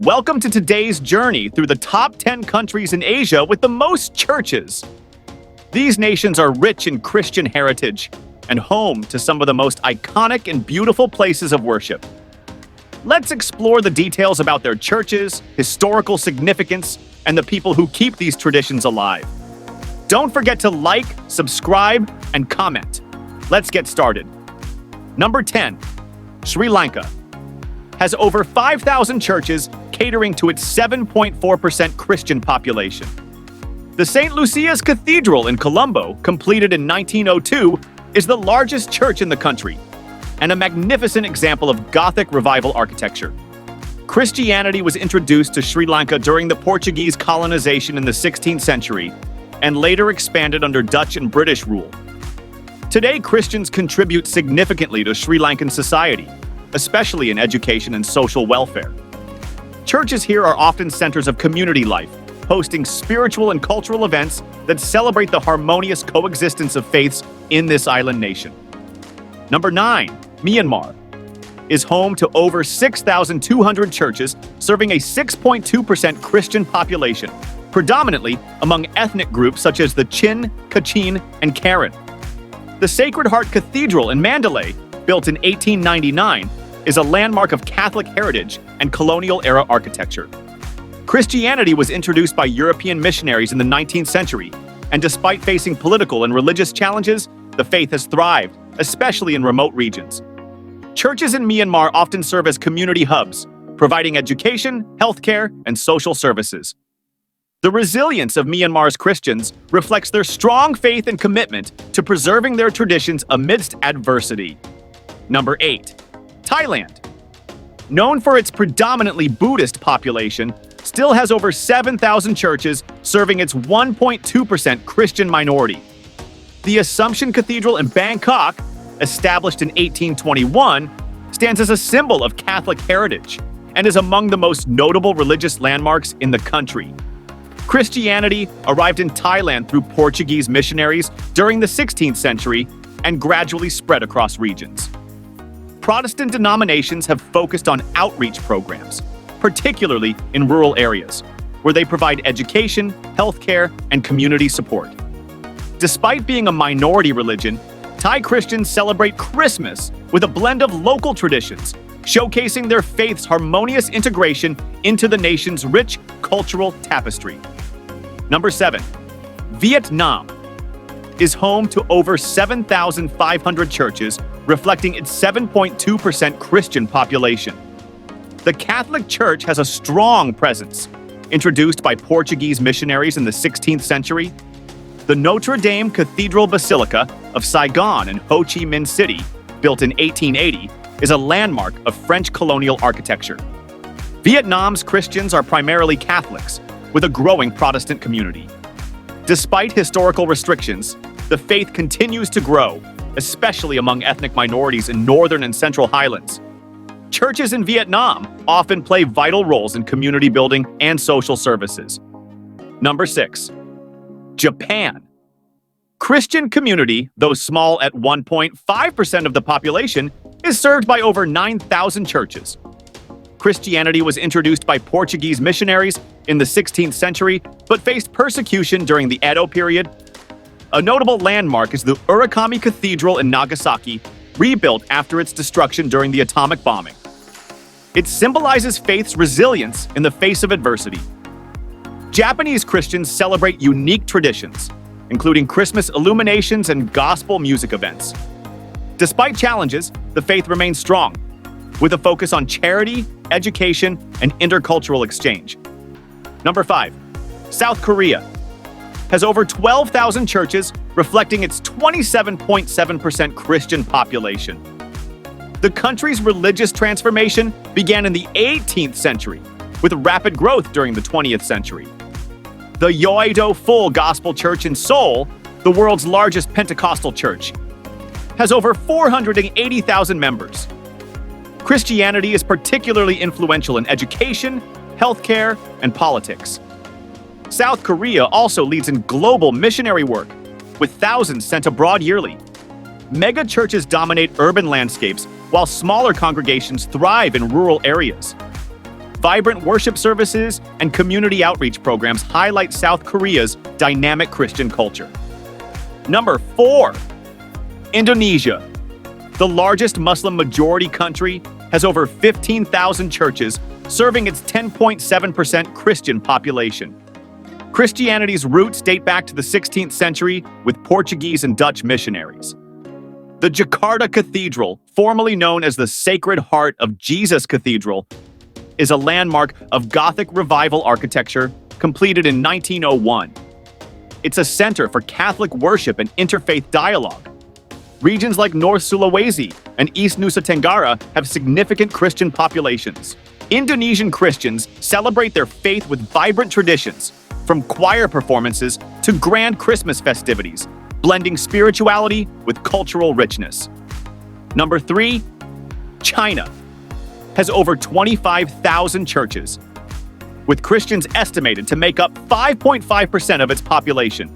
Welcome to today's journey through the top 10 countries in Asia with the most churches. These nations are rich in Christian heritage and home to some of the most iconic and beautiful places of worship. Let's explore the details about their churches, historical significance, and the people who keep these traditions alive. Don't forget to like, subscribe, and comment. Let's get started. Number 10. Sri Lanka has over 5,000 churches catering to its 7.4% Christian population. The St. Lucia's Cathedral in Colombo, completed in 1902, is the largest church in the country and a magnificent example of Gothic revival architecture. Christianity was introduced to Sri Lanka during the Portuguese colonization in the 16th century and later expanded under Dutch and British rule. Today, Christians contribute significantly to Sri Lankan society, especially in education and social welfare. Churches here are often centers of community life, hosting spiritual and cultural events that celebrate the harmonious coexistence of faiths in this island nation. Number 9. Myanmar is home to over 6,200 churches, serving a 6.2% Christian population, predominantly among ethnic groups such as the Chin, Kachin, and Karen. The Sacred Heart Cathedral in Mandalay, built in 1899, is a landmark of Catholic heritage and colonial-era architecture. Christianity was introduced by European missionaries in the 19th century, and despite facing political and religious challenges, the faith has thrived, especially in remote regions. Churches in Myanmar often serve as community hubs, providing education, healthcare, and social services. The resilience of Myanmar's Christians reflects their strong faith and commitment to preserving their traditions amidst adversity. Number 8. Thailand, known for its predominantly Buddhist population, still has over 7,000 churches serving its 1.2% Christian minority. The Assumption Cathedral in Bangkok, established in 1821, stands as a symbol of Catholic heritage and is among the most notable religious landmarks in the country. Christianity arrived in Thailand through Portuguese missionaries during the 16th century and gradually spread across regions. Protestant denominations have focused on outreach programs, particularly in rural areas, where they provide education, healthcare, and community support. Despite being a minority religion, Thai Christians celebrate Christmas with a blend of local traditions, showcasing their faith's harmonious integration into the nation's rich cultural tapestry. Number 7. Vietnam is home to over 7,500 churches, reflecting its 7.2% Christian population. The Catholic Church has a strong presence. Introduced by Portuguese missionaries in the 16th century, the Notre Dame Cathedral Basilica of Saigon and Ho Chi Minh City, built in 1880, is a landmark of French colonial architecture. Vietnam's Christians are primarily Catholics, with a growing Protestant community. Despite historical restrictions, the faith continues to grow, especially among ethnic minorities in northern and central highlands. Churches in Vietnam often play vital roles in community building and social services. Number 6. Japan. Christian community, though small at 1.5% of the population, is served by over 9,000 churches. Christianity was introduced by Portuguese missionaries in the 16th century, but faced persecution during the Edo period. A notable landmark is the Urakami Cathedral in Nagasaki, rebuilt after its destruction during the atomic bombing. It symbolizes faith's resilience in the face of adversity. Japanese Christians celebrate unique traditions, including Christmas illuminations and gospel music events. Despite challenges, the faith remains strong, with a focus on charity, education, and intercultural exchange. Number 5. South Korea has over 12,000 churches, reflecting its 27.7% Christian population. The country's religious transformation began in the 18th century, with rapid growth during the 20th century. The Yeouido Full Gospel Church in Seoul, the world's largest Pentecostal church, has over 480,000 members. Christianity is particularly influential in education, healthcare, and politics. South Korea also leads in global missionary work, with thousands sent abroad yearly. Mega churches dominate urban landscapes, while smaller congregations thrive in rural areas. Vibrant worship services and community outreach programs highlight South Korea's dynamic Christian culture. Number 4. Indonesia. The largest Muslim majority country has over 15,000 churches, serving its 10.7% Christian population. Christianity's roots date back to the 16th century with Portuguese and Dutch missionaries. The Jakarta Cathedral, formerly known as the Sacred Heart of Jesus Cathedral, is a landmark of Gothic Revival architecture completed in 1901. It's a center for Catholic worship and interfaith dialogue. Regions like North Sulawesi and East Nusa Tenggara have significant Christian populations. Indonesian Christians celebrate their faith with vibrant traditions, from choir performances to grand Christmas festivities, blending spirituality with cultural richness. Number 3, China has over 25,000 churches, with Christians estimated to make up 5.5% of its population.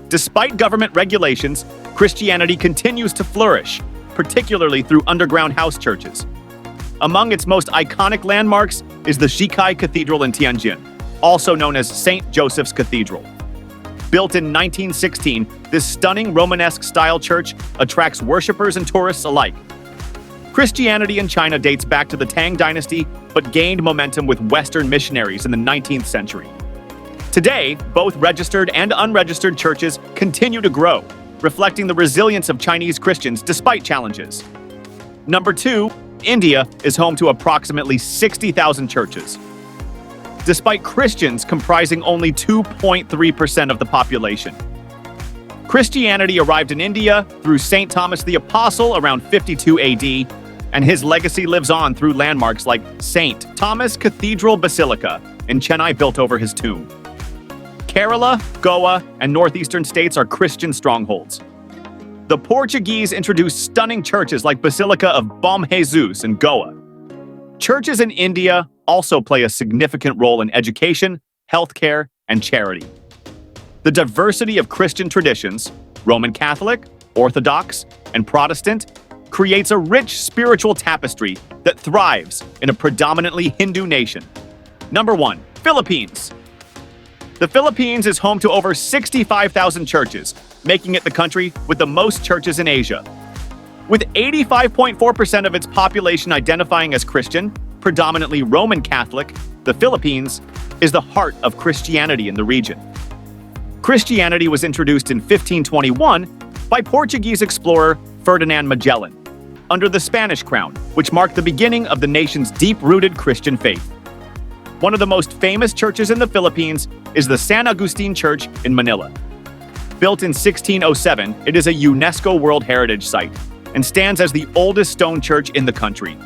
Despite government regulations, Christianity continues to flourish, particularly through underground house churches. Among its most iconic landmarks is the Shikai Cathedral in Tianjin, also known as St. Joseph's Cathedral. Built in 1916, this stunning Romanesque-style church attracts worshippers and tourists alike. Christianity in China dates back to the Tang Dynasty, but gained momentum with Western missionaries in the 19th century. Today, both registered and unregistered churches continue to grow, reflecting the resilience of Chinese Christians despite challenges. Number 2, India is home to approximately 60,000 churches. Despite Christians comprising only 2.3% of the population. Christianity arrived in India through St. Thomas the Apostle around 52 AD, and his legacy lives on through landmarks like St. Thomas Cathedral Basilica in Chennai built over his tomb. Kerala, Goa, and northeastern states are Christian strongholds. The Portuguese introduced stunning churches like Basilica of Bom Jesus in Goa. Churches in India also play a significant role in education, healthcare, and charity. The diversity of Christian traditions, Roman Catholic, Orthodox, and Protestant, creates a rich spiritual tapestry that thrives in a predominantly Hindu nation. Number 1, Philippines. The Philippines is home to over 65,000 churches, making it the country with the most churches in Asia. With 85.4% of its population identifying as Christian, predominantly Roman Catholic, the Philippines is the heart of Christianity in the region. Christianity was introduced in 1521 by Portuguese explorer Ferdinand Magellan, under the Spanish crown, which marked the beginning of the nation's deep-rooted Christian faith. One of the most famous churches in the Philippines is the San Agustin Church in Manila. Built in 1607, it is a UNESCO World Heritage Site and stands as the oldest stone church in the country.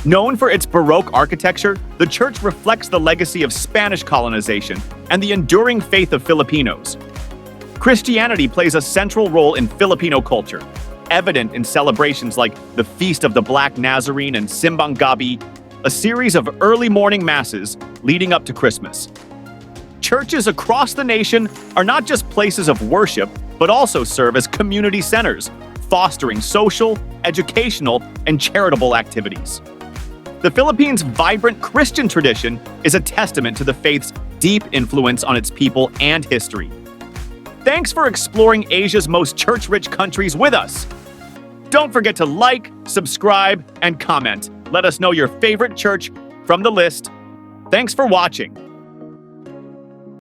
Known for its Baroque architecture, the church reflects the legacy of Spanish colonization and the enduring faith of Filipinos. Christianity plays a central role in Filipino culture, evident in celebrations like the Feast of the Black Nazarene and Simbang Gabi, a series of early morning masses leading up to Christmas. Churches across the nation are not just places of worship, but also serve as community centers, fostering social, educational, and charitable activities. The Philippines' vibrant Christian tradition is a testament to the faith's deep influence on its people and history. Thanks for exploring Asia's most church-rich countries with us. Don't forget to like, subscribe, and comment. Let us know your favorite church from the list. Thanks for watching.